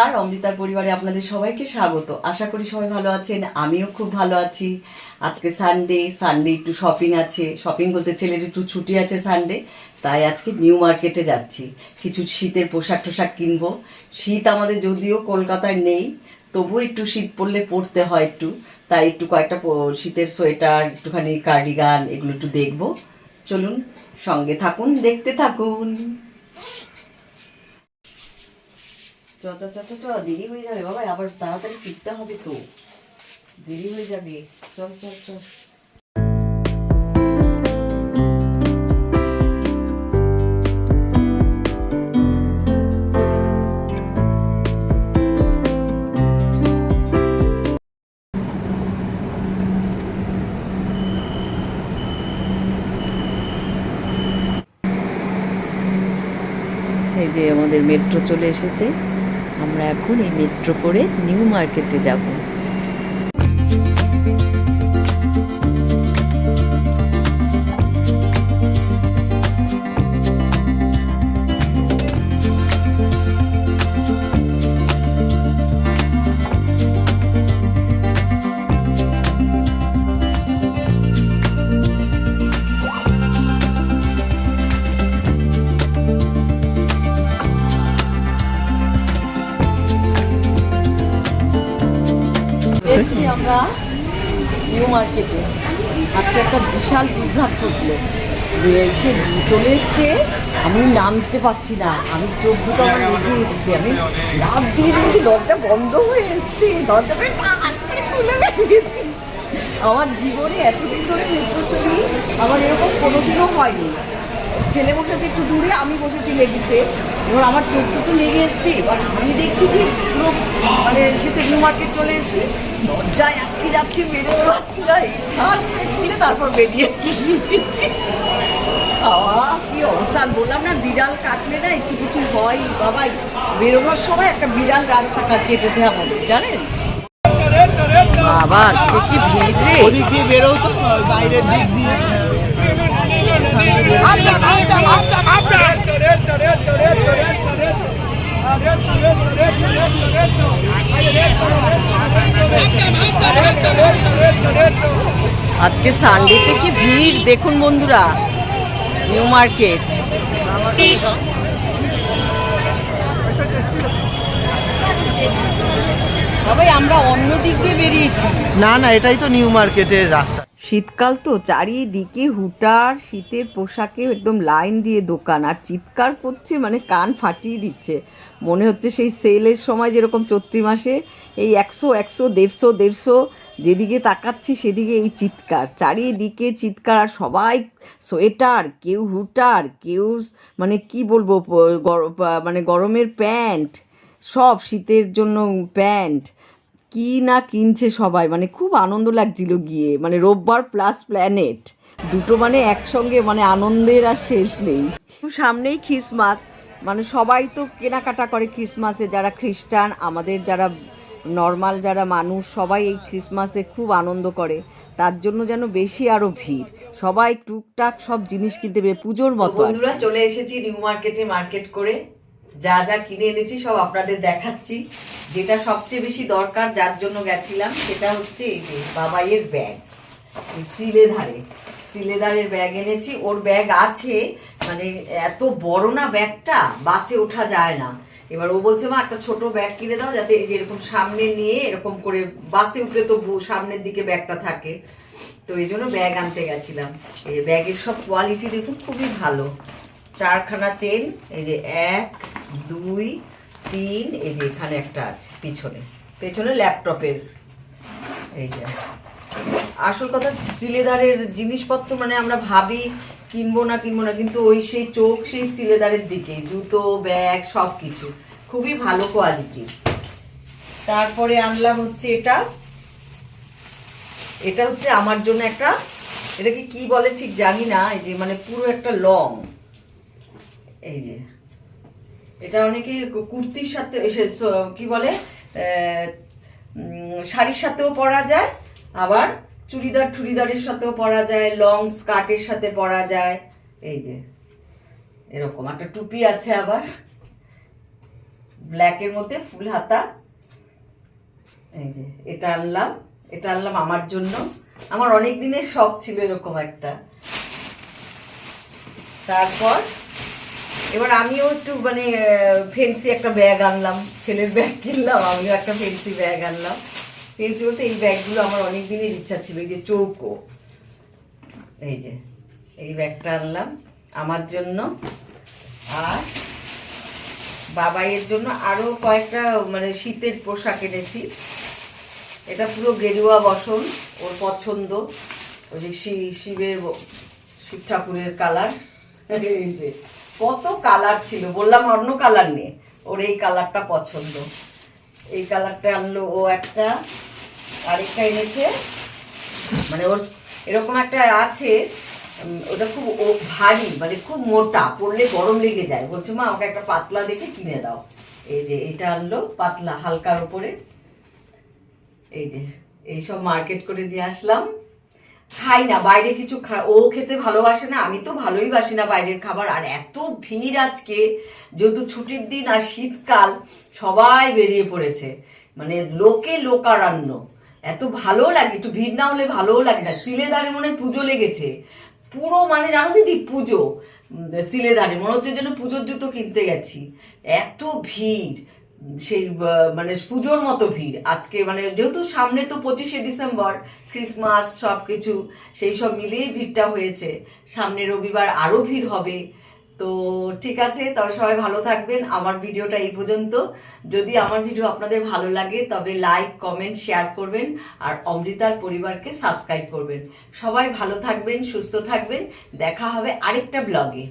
আর অমৃতার পরিবারে আপনাদের সবাইকে স্বাগত। আশা করি সবাই ভালো আছেন, আমিও খুব ভালো আছি। আজকে সানডে একটু শপিং আছে, শপিং বলতে ছেলের একটু ছুটি আছে সানডে, তাই আজকে নিউ মার্কেটে যাচ্ছি। কিছু শীতের পোশাক কিনবো। শীত আমাদের যদিও কলকাতায় নেই, তবুও একটু শীত পড়লে পরতে হয় একটু, তাই একটু কয়েকটা শীতের সোয়েটার, একটুখানি কার্ডিগান, এগুলো একটু দেখবো। চলুন সঙ্গে থাকুন, দেখতে থাকুন। চ চ চ চ চ দেরি হয়ে যাবে বাবা, আবার তাড়াতাড়ি ফিরতে হবে তো, দেরি হয়ে যাবে। চল চল চল। এই যে আমাদের মেট্রো চলে এসেছে, আমরা এখন এই মেট্রো করে নিউ মার্কেটে যাব। এসছি আমরা নিউ মার্কেটে। আজকে একটা বিশাল বিভ্রাট ঘটলো, সে চলে এসছে, আমি নামতে পারছি না, আমি চোখ দুটো আমার লেগে এসছে, আমি লাফ দিয়ে দিয়েছি, দরজা বন্ধ হয়ে এসছে, দরজাটা খুলে গেছি। আমার জীবনে এতদিন ধরে মেট্রো চলি, আমার এরকম কোনোদিনও হয়নি। ছেলে বসেছে একটু দূরে, আমি বসেছি লেগেছে, এবার আমার চোখ দুটো লেগে এসছে। এবার আমি দেখছি যে পুরো মানে সেতে নিউ মার্কেট চলে এসছি, দরজায় আটকে যাচ্ছি, বেরোতে পারছি না, ঠাস করে খুলে তারপর বেরিয়েছি। বাবা কি অবস্থা! বললাম না, বিড়াল কাটলে না একটু কিছু হয় বাবাই। বেরোনোর সময় একটা বিড়াল রাস্তা কেটেছে আমাদের, জানেন বাবা। আজকে কি ভিড় রে, ওদিক দিয়ে বেরোতো বাইরের দিক দিয়ে। আজকে সানডেতে কি ভিড় দেখুন বন্ধুরা, নিউ মার্কেট। তবে আমরা অন্য দিক দিয়ে বেরিয়েছি। না না, এটাই তো নিউ মার্কেটের রাস্তা। শীতকাল তো, চারিদিকে হুটার শীতের পোশাকে একদম লাইন দিয়ে দোকান, আর চিৎকার করছে, মানে কান ফাটিয়ে দিচ্ছে। মনে হচ্ছে সেই সেলের সময় যেরকম চৈত্র মাসে এই 100 100 150 150 যেদিকে তাকাচ্ছি সেদিকে এই চিৎকার, চারিদিকে চিৎকার। আর সবাই সোয়েটার, কেউ হুটার, কেউ মানে কি বলবো মানে গরমের প্যান্ট, সব শীতের জন্য প্যান্ট কি না কিনছে সবাই, মানে খুব আনন্দ লাগছিল গিয়ে। মানে রোববার প্লাস প্ল্যানেট দুটো মানে একসঙ্গে, মানে আনন্দের আর শেষ নেই। সামনেই খ্রিসমাস, মানে সবাই তো কেনাকাটা করে ক্রিসমাসে, যারা খ্রিস্টান, আমাদের যারা নর্মাল যারা মানুষ, সবাই এই ক্রিসমাসে খুব আনন্দ করে। তার জন্য যেন বেশি আরও ভিড়, সবাই টুকটাক সব জিনিস কিনতে বের, পুজোর মতো। বন্ধুরা চলে এসেছি নিউ মার্কেটে, মার্কেট করে যা যা কিনে এনেছি সব আপনাদের দেখাচ্ছি। যেটা সবচেয়ে বেশি দরকার, যার জন্য গেছিলাম, সেটা হচ্ছে এই যে বাবাইয়ের ব্যাগ, সিলেদারের ব্যাগ এনেছি। ওর ব্যাগ আছে, মানে এত বড় না ব্যাগটা, বাসে ওঠা যায় না। এবার ও বলছে মা একটা ছোট ব্যাগ কিনে দাও, যাতে এই যে এরকম সামনে নিয়ে এরকম করে বাসে উঠলে তো সামনের দিকে ব্যাগটা থাকে। তো এই জন্য ব্যাগ আনতে গেছিলাম। এই ব্যাগের সব কোয়ালিটি দেখুন, খুবই ভালো। 4খানা চেন, এই যে 1 2 3, এই যে এখানে একটা আছে পেছনে ল্যাপটপের। এই যে আসল কথা, সিলেদারের জিনিসপত্র মানে আমরা ভাবি কিনবো না, কিন্তু ওই সেই চোখ সেই সিলেদারের দিকে, জুতো ব্যাগ সব কিছু খুবই ভালো কোয়ালিটি। তারপরে আনলাম হচ্ছে এটা হচ্ছে আমার জন্য একটা, এটাকে কি বলে ঠিক জানি না, এই যে মানে পুরো একটা লং, এই যে এটা অনেকে কুর্তির সাথে কি বলে শাড়ির সাথেও পরা যায়, আবার চুড়িদারের সাথেও পরা যায়, লং স্কার্টের সাথে পরা যায়। এই যে এরকম একটা টুপি আছে, আবার ব্ল্যাকের মধ্যে ফুল হাতা। এই যে এটা আনলাম আমার জন্য। আমার অনেক দিনের শখ ছিল এরকম একটা। তারপর এবার আমিও একটু মানে ফেন্সি একটা ব্যাগ আনলাম, ছেলের ব্যাগ কিনলাম, আমিও একটা ফেন্সি ব্যাগ আনলাম। ফেন্সি বলতে এই ব্যাগগুলো আমার অনেক দিনের ইচ্ছা ছিল, এই যে চৌকো, এই যে এই ব্যাগটা আনলাম আমার জন্য। আর বাবাইয়ের জন্য আরো কয়েকটা মানে শীতের পোশাক এনেছি। এটা পুরো গেরুয়া বসন, ওর পছন্দ, ওই যে শিব ঠাকুরের কালার। এই যে কত কালার ছিল, বললাম অন্য কালার নেই, ওর এই কালারটা পছন্দ। এই কালারটা আনলো ও একটা। আরেকটা এনেছে, মানে ওর এরকম একটা আছে, ওটা খুব ভারী, মানে খুব মোটা, পরলে গরম লেগে যায়। বলছে মা আমাকে একটা পাতলা দেখে কিনে দাও। এই যে এটা আনলো পাতলা হালকার উপরে। এই যে এইসব মার্কেট করে নিয়ে আসলাম। খাই না বাইরে কিছু, ও খেতে ভালোবাসে না, আমি তো ভালোই বাসি না বাইরের খাবার। আর এত ভিড় আজকে, যেহেতু ছুটির দিন আর শীতকাল, সবাই বেরিয়ে পড়েছে, মানে লোকারণ্য। এত ভালো লাগে, একটু ভিড় না হলে ভালোও লাগে না। সিলেদারে মনে হয় পুজো লেগেছে পুরো, মানে জানো দিদি পুজো, সিলেদারে মনে হচ্ছে যেন পুজোর জুতো কিনতে গেছি, এত ভিড়। সেই মানে পুজোর মতো ভিড় আজকে, মানে যেহেতু সামনে তো 25শে ডিসেম্বর, ক্রিসমাস সব কিছু, সেই সব মিলিয়েই ভিড়টা হয়েছে। সামনে রবিবার আরো ভিড় হবে। তো ঠিক আছে, তবে সবাই ভালো থাকবেন। আমার ভিডিওটা এই পর্যন্ত। যদি আমার ভিডিও আপনাদের ভালো লাগে তবে লাইক, কমেন্ট, শেয়ার করবেন, আর অমৃতার পরিবারকে সাবস্ক্রাইব করবেন। সবাই ভালো থাকবেন, সুস্থ থাকবেন। দেখা হবে আরেকটা ব্লগে।